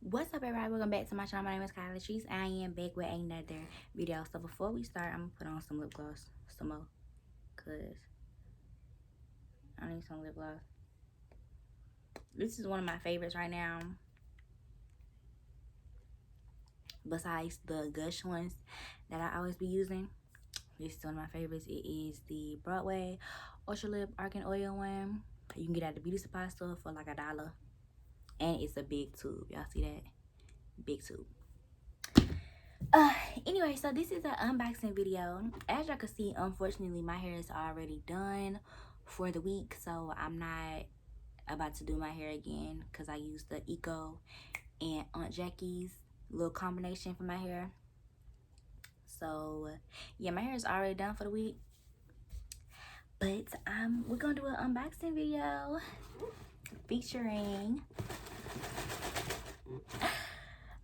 What's up, everybody? Welcome back to my channel. My name is Kyla Trees. I am back with another video. So before we start, I'm gonna put on some lip gloss some more, cause I need some lip gloss. This is one of my favorites right now, besides the Gush ones that I always be using. This is one of my favorites. It is the Broadway Ultra Lip Argan Oil one. You can get it at the beauty supply store for like $1, and it's a big tube. Y'all see that? Big tube. Anyway, so this is an unboxing video. As y'all can see, unfortunately my hair is already done for the week, so I'm not about to do my hair again because I used the Eco and Aunt Jackie's little combination for my hair. So yeah, my hair is already done for the week, but we're gonna do an unboxing video featuring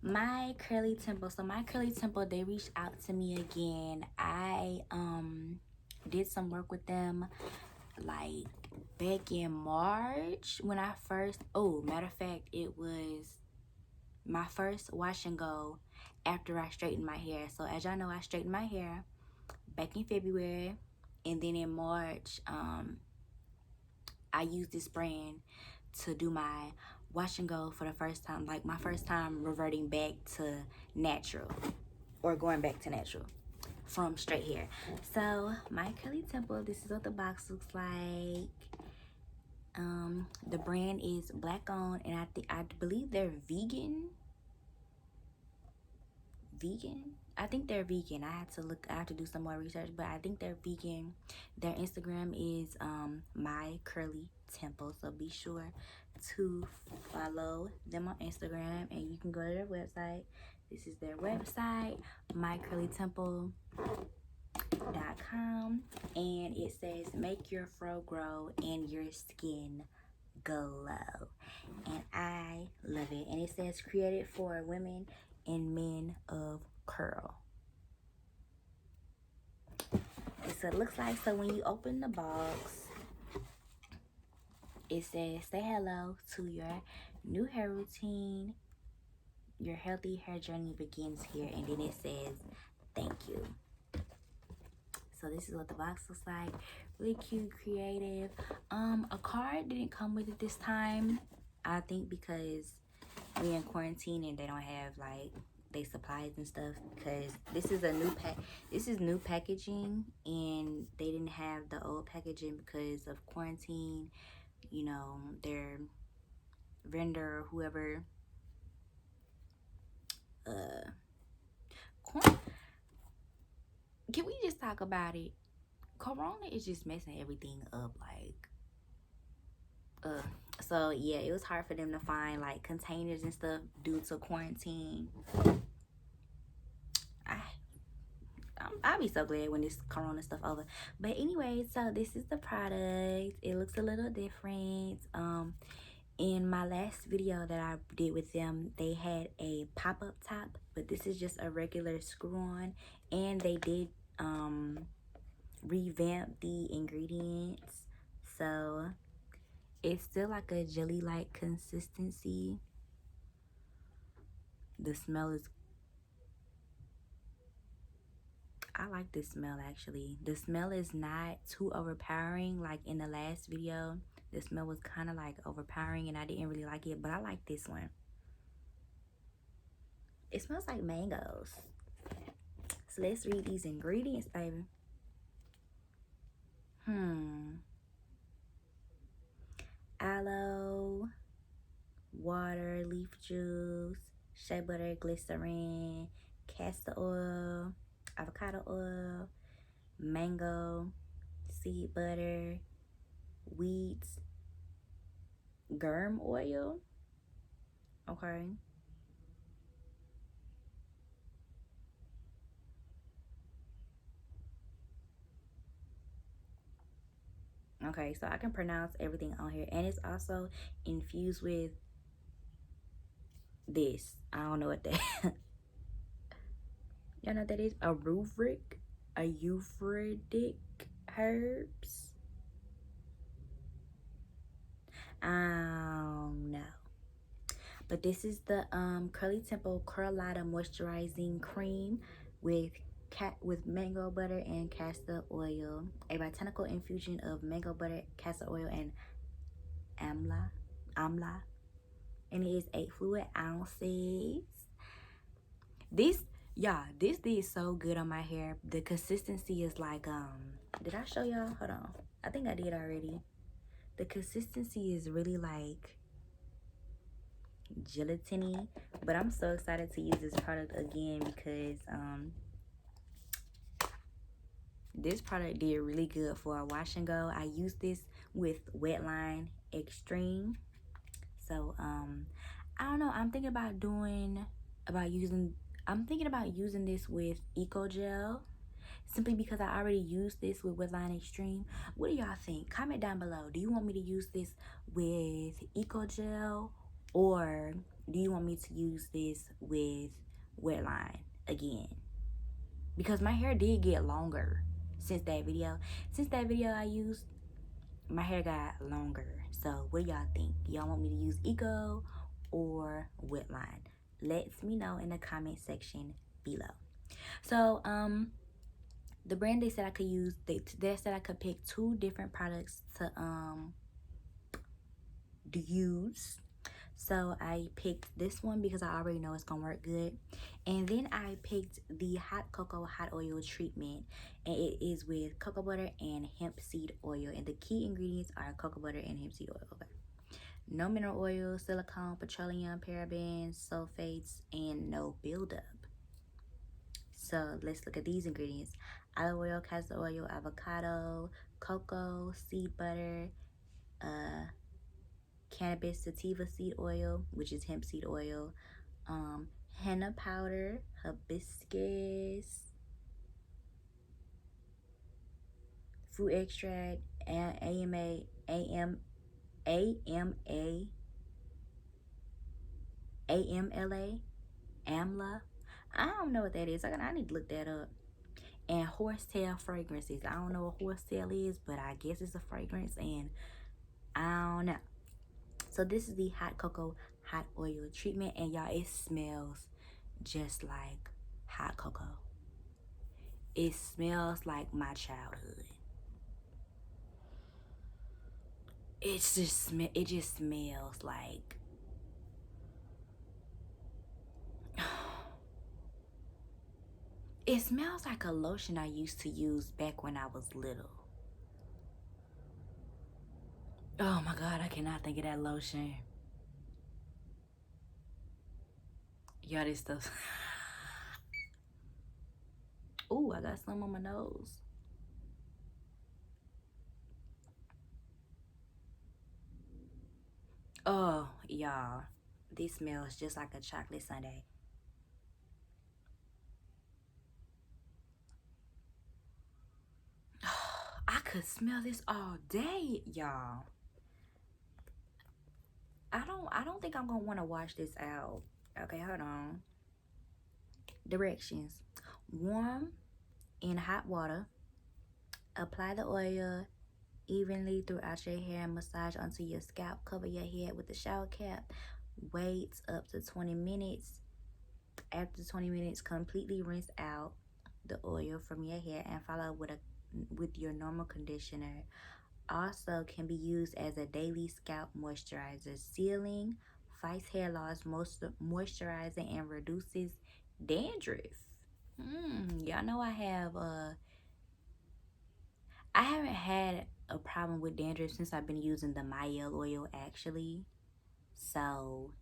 my Curly Temple. So my Curly Temple, they reached out to me again. I did some work with them like back in March when I first, matter of fact, it was my first wash and go after I straightened my hair. So as y'all know, I straightened my hair back in February, and then in March I used this brand to do my wash and go for the first time, like my first time reverting back to natural, or going back to natural from straight hair. So my Curly Temple, this is what the box looks like. The brand is black owned, and I believe they're vegan. I think they're vegan. I have to do some more research, but I think they're vegan. Their Instagram is my Curly Temple, so be sure to follow them on Instagram, and you can go to their website. This is their website, mycurlytemple.com, and it says make your fro grow and your skin glow, and I love it. And it says created for women and men of curl. So it looks like, so when you open the box, it says say hello to your new hair routine. Your healthy hair journey begins here, and then it says thank you. So this is what the box looks like. Really cute, creative. A card didn't come with it this time, I think because we're in quarantine and they don't have like they supplies and stuff, because this is a new packaging, and they didn't have the old packaging because of quarantine. You know, their vendor, whoever, can we just talk about it? Corona is just messing everything up, like so yeah, it was hard for them to find like containers and stuff due to quarantine. I'll be so glad when this corona stuff over. But anyway, so this is the product. It looks a little different. In my last video that I did with them, they had a pop-up top, but this is just a regular screw-on, and they did revamp the ingredients, so it's still like a jelly-like consistency. The smell is, I like this smell actually. The smell is not too overpowering like in the last video. The smell was kind of like overpowering and I didn't really like it, but I like this one. It smells like mangoes. So let's read these ingredients, baby. Aloe, water, leaf juice, shea butter, glycerin, castor oil, avocado oil, mango, seed butter, wheat, germ oil. Okay. Okay, so I can pronounce everything on here, and it's also infused with this. I don't know what that. Y'all know what that is? A euphoric herbs. I don't know. But this is the Curly Temple Curlata Moisturizing Cream with mango butter and castor oil. A botanical infusion of mango butter, castor oil, and amla. And it is 8 fluid ounces. This, y'all, this did so good on my hair. The consistency is like, did I show y'all? Hold on. I think I did already. The consistency is really like gelatiny, but I'm so excited to use this product again because this product did really good for a wash and go. I used this with Wetline Extreme. So I don't know, I'm thinking about using this with Eco Gel, simply because I already used this with Wetline Extreme. What do y'all think? Comment down below. Do you want me to use this with Eco Gel, or do you want me to use this with Wetline again? Because my hair did get longer since that video. Since that video I used, my hair got longer. So what do y'all think? Y'all want me to use Eco or Wetline? Let me know in the comment section below. So the brand, they said I could use, they said I could pick 2 different products to use. So I picked this one because I already know it's gonna work good. And then I picked the Hot Cocoa Hot Oil Treatment, and it is with cocoa butter and hemp seed oil. And the key ingredients are cocoa butter and hemp seed oil. Okay. No mineral oil, silicone, petroleum, parabens, sulfates, and no buildup. So let's look at these ingredients: olive oil, castor oil, avocado, cocoa, seed butter, cannabis sativa seed oil, which is hemp seed oil, henna powder, hibiscus, fruit extract, AMLA. I don't know what that is. I need to look that up. And horsetail fragrances. I don't know what horsetail is, but I guess it's a fragrance, and I don't know. So this is the Hot Cocoa Hot Oil Treatment, and y'all, it smells just like hot cocoa. It smells like my childhood. It just smells like it smells like a lotion I used to use back when I was little. Oh my God, I cannot think of that lotion. Y'all, this stuff. Ooh, I got some on my nose. Oh, y'all, this smells just like a chocolate sundae. I could smell this all day, y'all. I don't think I'm gonna want to wash this out. Okay, hold on. Directions: warm in hot water. Apply the oil evenly throughout your hair and massage onto your scalp. Cover your head with the shower cap. Wait up to 20 minutes. After 20 minutes, completely rinse out the oil from your hair and follow with your normal conditioner. Also can be used as a daily scalp moisturizer, sealing, fights hair loss, moisturizing, and reduces dandruff. Y'all know I haven't had a problem with dandruff since I've been using the Mielle oil, actually. So,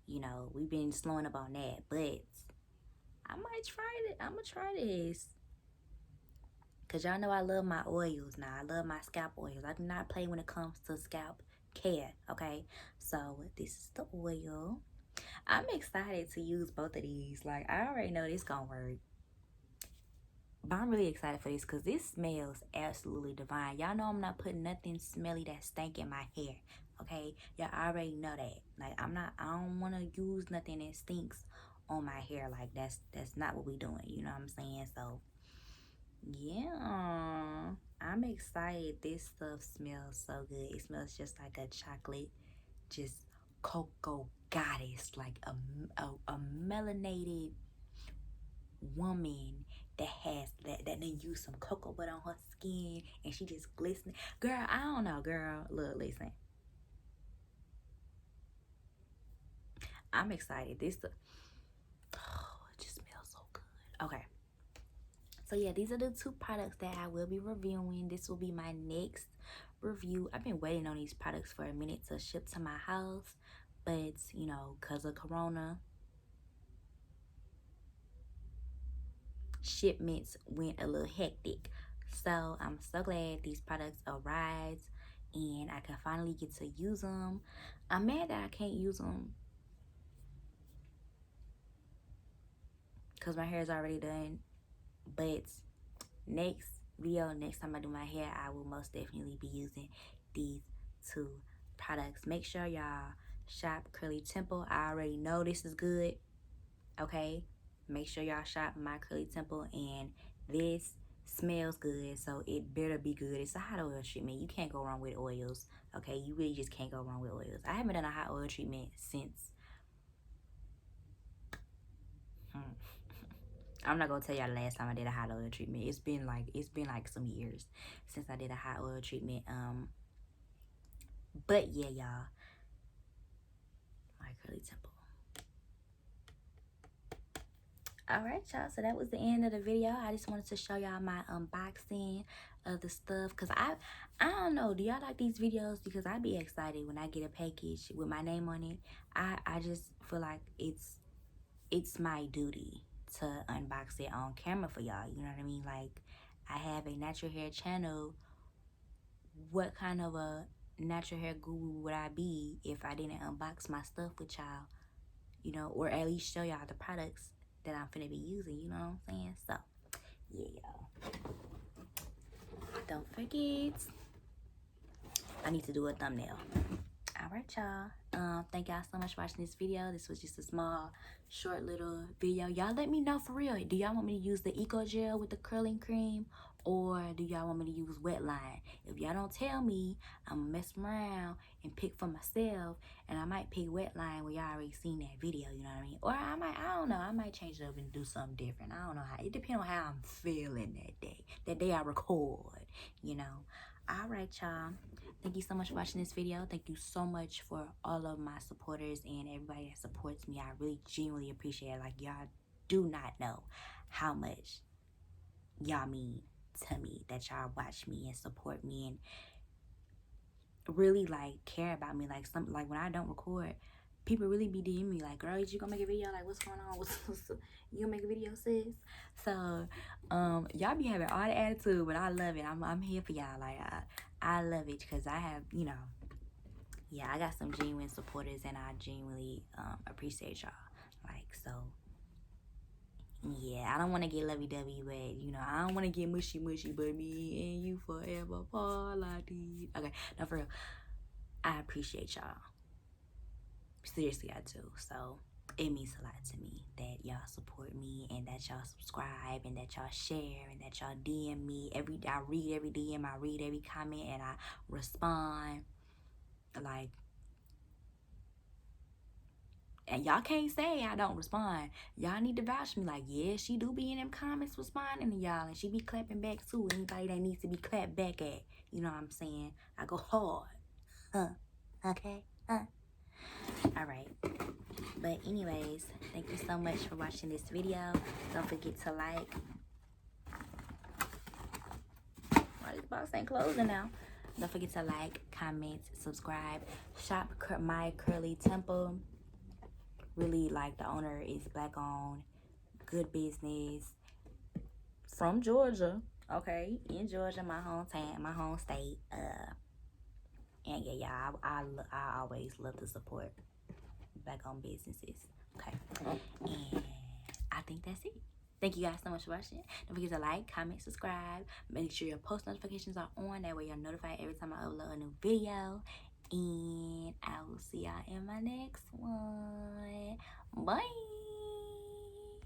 you know, we've been slowing up on that, but I might try it. I'm gonna try this. Cause y'all know I love my oils now. I love my scalp oils. I do not play when it comes to scalp care, okay? So this is the oil. I'm excited to use both of these. Like, I already know this gonna work. But I'm really excited for this because this smells absolutely divine. Y'all know I'm not putting nothing smelly that stank in my hair, okay? Y'all already know that. Like, I don't want to use nothing that stinks on my hair. Like, that's not what we doing. You know what I'm saying? So, yeah, I'm excited. This stuff smells so good. It smells just like a chocolate, just cocoa goddess, like a melanated woman that has that then use some cocoa butter on her skin and she just glistening. Girl, I don't know, girl. Look, listen. I'm excited. It just smells so good. Okay. So yeah, these are the 2 products that I will be reviewing. This will be my next review. I've been waiting on these products for a minute to ship to my house, but you know, because of Corona, shipments went a little hectic. So I'm so glad these products arrived and I can finally get to use them. I'm mad that I can't use them because my hair is already done, but next video, next time I do my hair, I will most definitely be using these 2 products. Make sure y'all shop Curly Temple. I already know this is good, okay? Make sure y'all shop my Curly Temple, and this smells good, so it better be good. It's a hot oil treatment. You can't go wrong with oils, okay? You really just can't go wrong with oils. I haven't done a hot oil treatment since I'm not gonna tell y'all the last time I did a hot oil treatment. It's been like some years since I did a hot oil treatment. But yeah, y'all, my Curly Temple. All right, y'all, so that was the end of the video. I just wanted to show y'all my unboxing of the stuff, because I don't know, do y'all like these videos? Because I be excited when I get a package with my name on it. I just feel like it's my duty to unbox it on camera for y'all, you know what I mean? Like, I have a natural hair channel. What kind of a natural hair guru would I be if I didn't unbox my stuff with y'all, you know, or at least show y'all the products that I'm finna be using, you know what I'm saying? So yeah, y'all, don't forget, I need to do a thumbnail. All right, y'all, thank y'all so much for watching this video. This was just a small, short little video. Y'all let me know for real, do y'all want me to use the Eco Gel with the curling cream, or do y'all want me to use Wetline? If y'all don't tell me, I'm gonna mess around and pick for myself, and I might pick Wetline where y'all already seen that video, you know what I mean? Or I don't know, I might change it up and do something different. I don't know how. It depends on how I'm feeling that day I record, you know. All right, y'all, thank you so much for watching this video. Thank you so much for all of my supporters and everybody that supports me. I really genuinely appreciate it. Like, y'all do not know how much y'all mean to me, that y'all watch me and support me and really like care about me. Like, when I don't record, people really be DMing me like, girl, you gonna make a video? Like, what's going on? You gonna make a video, sis? So y'all be having all the attitude, but I love it. I'm here for y'all. Like, I love it because I have, you know, yeah, I got some genuine supporters and I genuinely appreciate y'all. Like, so yeah, I don't want to get lovey-dovey, but, you know, I don't want to get mushy-mushy, but me and you forever, Paul, I did. Okay, no, for real, I appreciate y'all. Seriously, I do. So it means a lot to me that y'all support me and that y'all subscribe and that y'all share and that y'all DM me. I read every DM, I read every comment, and I respond. Like, and y'all can't say I don't respond. Y'all need to vouch for me. Like, yeah, she do be in them comments responding to y'all, and she be clapping back too. Anybody that needs to be clapped back at, you know what I'm saying? I go hard. Okay? All right. But anyways, thank you so much for watching this video. Don't forget to like. Why this box ain't closing now? Don't forget to like, comment, subscribe. Shop my Curly Temple. Really, like, the owner is black owned, good business, from Georgia, okay, in Georgia, my hometown, my home state. And yeah, I always love to support black owned businesses, okay. And I think that's it. Thank you guys so much for watching. Don't forget to like, comment, subscribe. Make sure your post notifications are on. That way you're notified every time I upload a new video. And I will see y'all in my next one. Bye.